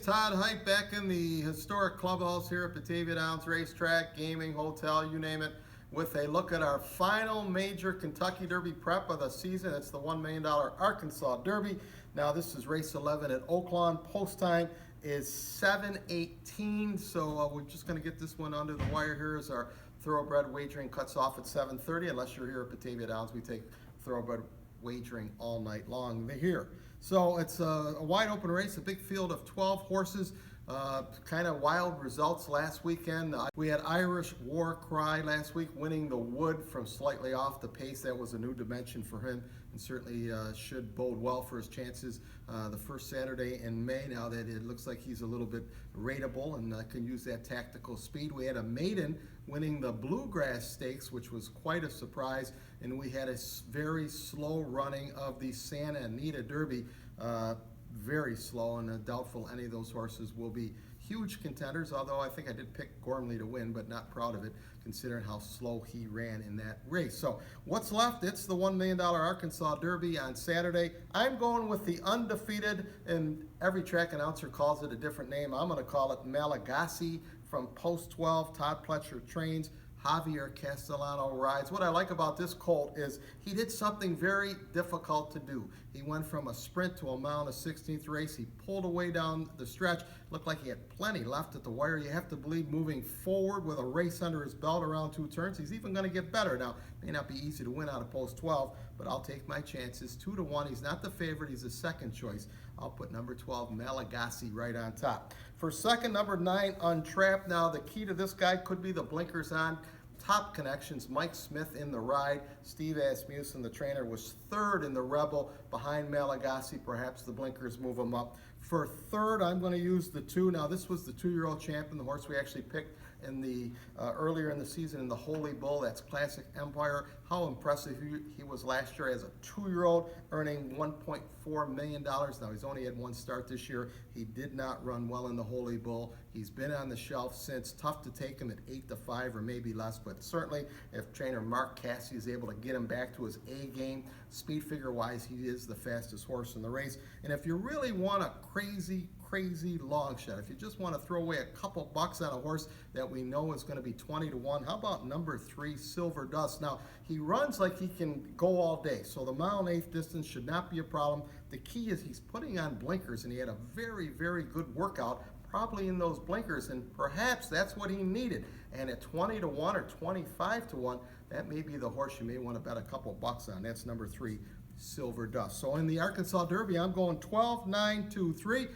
Todd Height back in the historic clubhouse here at Batavia Downs Racetrack, gaming, hotel, you name it, with a look at our final major Kentucky Derby prep of the season. It's the $1 million Arkansas Derby. Now this is race 11 at Oaklawn. Post time is 7:18, so we're just going to get this one under the wire here as our thoroughbred wagering cuts off at 7:30. Unless you're here at Batavia Downs, we take thoroughbred wagering all night long. They're here. So it's a wide open race, a big field of 12 horses. Kind of wild results last weekend. We had Irish War Cry last week winning the Wood from slightly off the pace. That was a new dimension for him and certainly should bode well for his chances the first Saturday in May, now that it looks like he's a little bit rateable and can use that tactical speed. We had a maiden winning the Bluegrass Stakes, which was quite a surprise, and we had a very slow running of the Santa Anita Derby. Very slow, and doubtful any of those horses will be huge contenders, although I think I did pick Gormley to win, but not proud of it considering how slow he ran in that race. So what's left? It's the $1 million Arkansas Derby on Saturday. I'm going with the undefeated, and every track announcer calls it a different name. I'm going to call it Malagasy from Post 12. Todd Pletcher trains. Javier Castellano rides. What I like about this colt is he did something very difficult to do. He went from a sprint to a mile in the 16th race. He pulled away down the stretch. Looked like he had plenty left at the wire. You have to believe moving forward with a race under his belt around 2 turns, he's even going to get better. Now, it may not be easy to win out of Post 12, but I'll take my chances. 2-1. He's not the favorite. He's the second choice. I'll put number 12, Malagasy, right on top. For second, number 9, Untrapped. Now, the key to this guy could be the blinkers on. Top connections, Mike Smith in the ride. Steve Asmussen, the trainer, was third in the Rebel behind Malagasy. Perhaps the blinkers move him up. For third, I'm going to use the 2. Now, this was the 2-year-old champion, the horse we actually picked in the earlier in the season in the Holy Bull. That's Classic Empire. How impressive he was last year as a 2-year-old, earning $1.4 million. Now, he's only had 1 start this year. He did not run well in the Holy Bull. He's been on the shelf since. Tough to take him at 8-5 or maybe less, but certainly if trainer Mark Cassey is able to get him back to his A game, speed figure wise, he is the fastest horse in the race. And if you really want a crazy long shot, if you just want to throw away a couple bucks on a horse that we know is going to be 20-1, how about number 3, Silver Dust? Now, he runs like he can go all day, so the 1.8 distance should not be a problem. The key is he's putting on blinkers, and he had a very good workout probably in those blinkers, and perhaps that's what he needed. And at 20-1 or 25-1, that may be the horse you may want to bet a couple bucks on. That's number 3, Silver Dust. So in the Arkansas Derby, I'm going 12, 9, 2, 3.